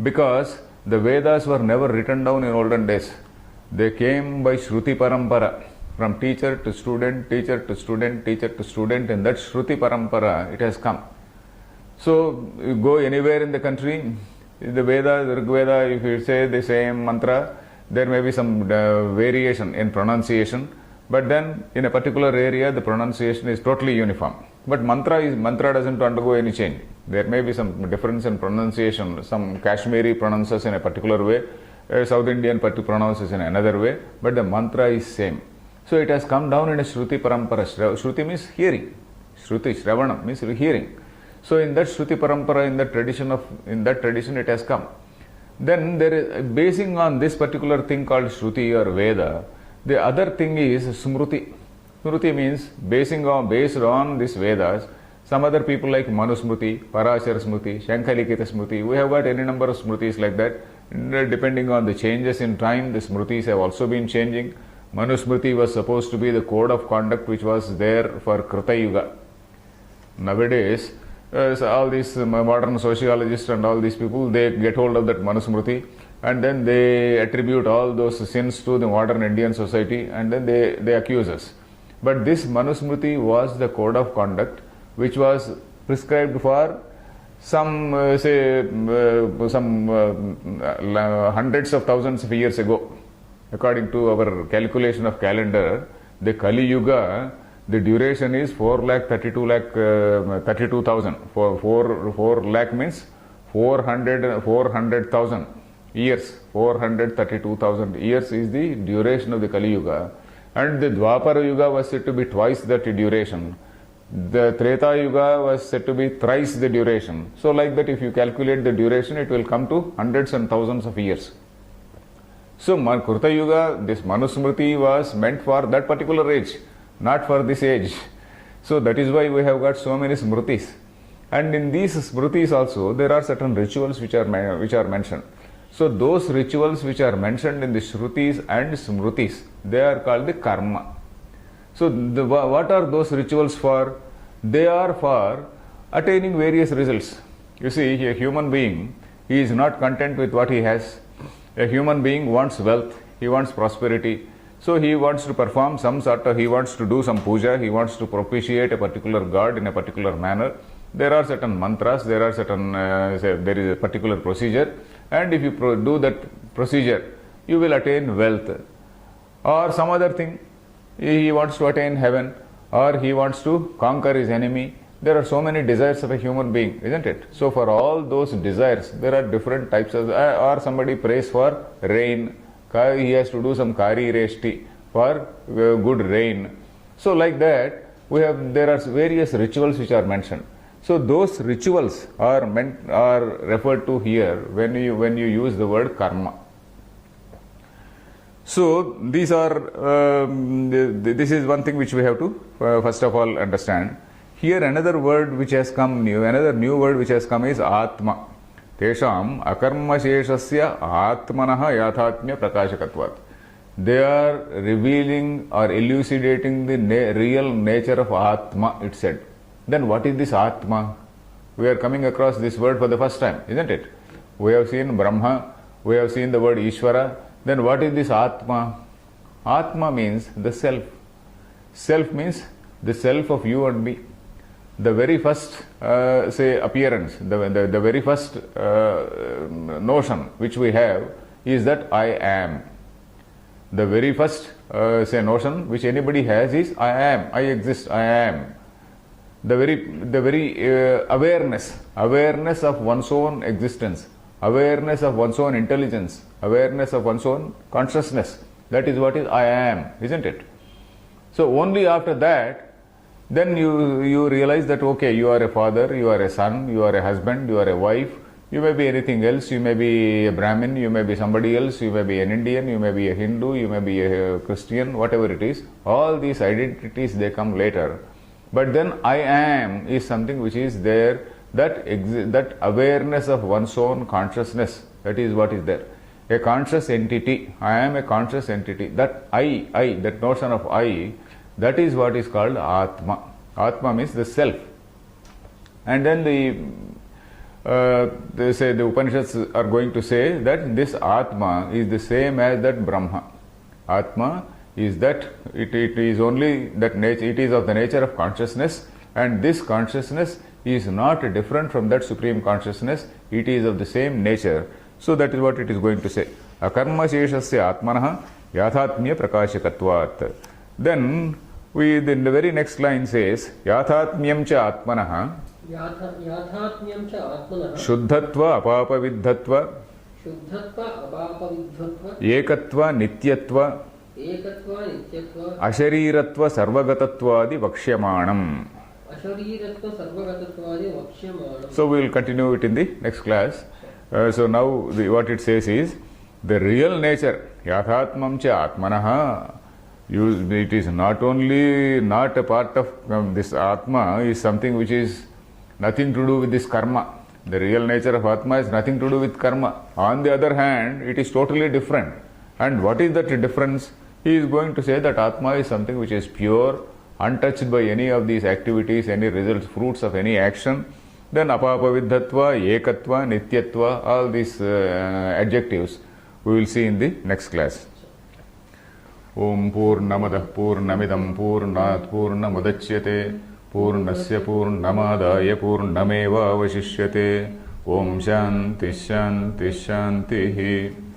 Because the Vedas were never written down in olden days. They came by Shruti Parampara. From teacher to student, teacher to student, teacher to student, in that Shruti Parampara it has come. So you go anywhere in the country, the Veda, the Rig Veda, if you say the same mantra, there may be some variation in pronunciation. But then in a particular area, the pronunciation is totally uniform. But mantra doesn't undergo any change. There may be some difference in pronunciation. Some Kashmiri pronounces in a particular way, South Indian pronounces in another way, but the mantra is same. So it has come down in a Shruti Parampara. Shruti means hearing. Shruti, Shravanam means hearing. So in that Shruti Parampara, in that tradition it has come. Then there is, basing on this particular thing called Shruti or Veda, the other thing is Smruti. Smruti means based on these Vedas, some other people like Manusmruti, Parashara Smruti, Shankalikita Smruti, we have got any number of Smrutis like that. Depending on the changes in time, the Smrutis have also been changing. Manusmruti was supposed to be the code of conduct which was there for Krita Yuga. Nowadays, so all these modern sociologists and all these people, they get hold of that Manusmruti and then they attribute all those sins to the modern Indian society and then they accuse us. But this Manusmruti was the code of conduct which was prescribed for some hundreds of thousands of years ago. According to our calculation of calendar, the Kali Yuga, the duration is 4,32,000. 4 lakh means 400,000 years. 432,000 years is the duration of the Kali Yuga. And the Dwapara Yuga was said to be twice that duration. The Treta Yuga was said to be thrice the duration. So like that, if you calculate the duration, it will come to hundreds and thousands of years. So Krita Yuga, this Manusmruti was meant for that particular age, not for this age. So that is why we have got so many Smrutis. And in these Smrutis also, there are certain rituals which are mentioned. So those rituals which are mentioned in the Shrutis and Smrutis, they are called the karma. So what are those rituals for? They are for attaining various results. You see, a human being, he is not content with what he has. A human being wants wealth, he wants prosperity. So he wants to perform he wants to do some puja, he wants to propitiate a particular god in a particular manner. There are certain mantras, there is a particular procedure, and if you do that procedure, you will attain wealth. Or some other thing, he wants to attain heaven, or he wants to conquer his enemy. There are so many desires of a human being, isn't it? So for all those desires, there are different types of, or somebody prays for rain, he has to do some kari reshti for good rain. So like that, there are various rituals which are mentioned. So those rituals are referred to here when you use the word karma. So these are this is one thing which we have to first of all understand. Here another word which has come another new word which has come is Atma. Tesham akarma sheshasya atmanaha yathatmya prakashakatvat. They are revealing or elucidating the real nature of Atma, it said. Then what is this Atma? We are coming across this word for the first time, isn't it? We have seen Brahma, we have seen the word Ishvara. Then what is this Atma? Atma means the self. Self means the self of you and me. The very first, appearance, the very first notion which we have is that I am. The very first, notion which anybody has is I am, I exist, I am. The very awareness of one's own existence, awareness of one's own intelligence, awareness of one's own consciousness. That is what is I am, isn't it? So only after that, then you realize that, okay, you are a father, you are a son, you are a husband, you are a wife, you may be anything else, you may be a Brahmin, you may be somebody else, you may be an Indian, you may be a Hindu, you may be a Christian, whatever it is. All these identities, they come later. But then I am is something which is there, that awareness of one's own consciousness, that is what is there. A conscious entity, I am a conscious entity. That I, that notion of I, that is what is called Atma. Atma means the self. And then the Upanishads are going to say that this Atma is the same as that Brahma. Atma is that, it is only that nature, it is of the nature of consciousness, and this consciousness is not different from that supreme consciousness, it is of the same nature. So that is what it is going to say. Akarma sheshasya atmanaha yathatmya prakashakatvat. Then the very next line says yathatmyam cha atmanaha shuddhatva apapaviddhatva ekatva nityatva ashariratva sarvagatattvadi vaksyamanam. अशरीरत्व सर्वगतत्वादि वक्ष्यमाणम्. So we will continue it in the next class. So now what it says is the real nature, yathatmam cha atmanaha. It is not only not a part of this Atma, is something which is nothing to do with this karma. The real nature of Atma is nothing to do with karma. On the other hand, it is totally different. And what is that difference? He is going to say that Atma is something which is pure, untouched by any of these activities, any results, fruits of any action. Then apapaviddhatva, ekatva, nityatva, all these adjectives we will see in the next class. Om Purnamadah Purnamidam Purnat Purnamudachyate Purnasya Purnamadaya Purnameva Vasishyate. Om Shanti Shanti Shanti.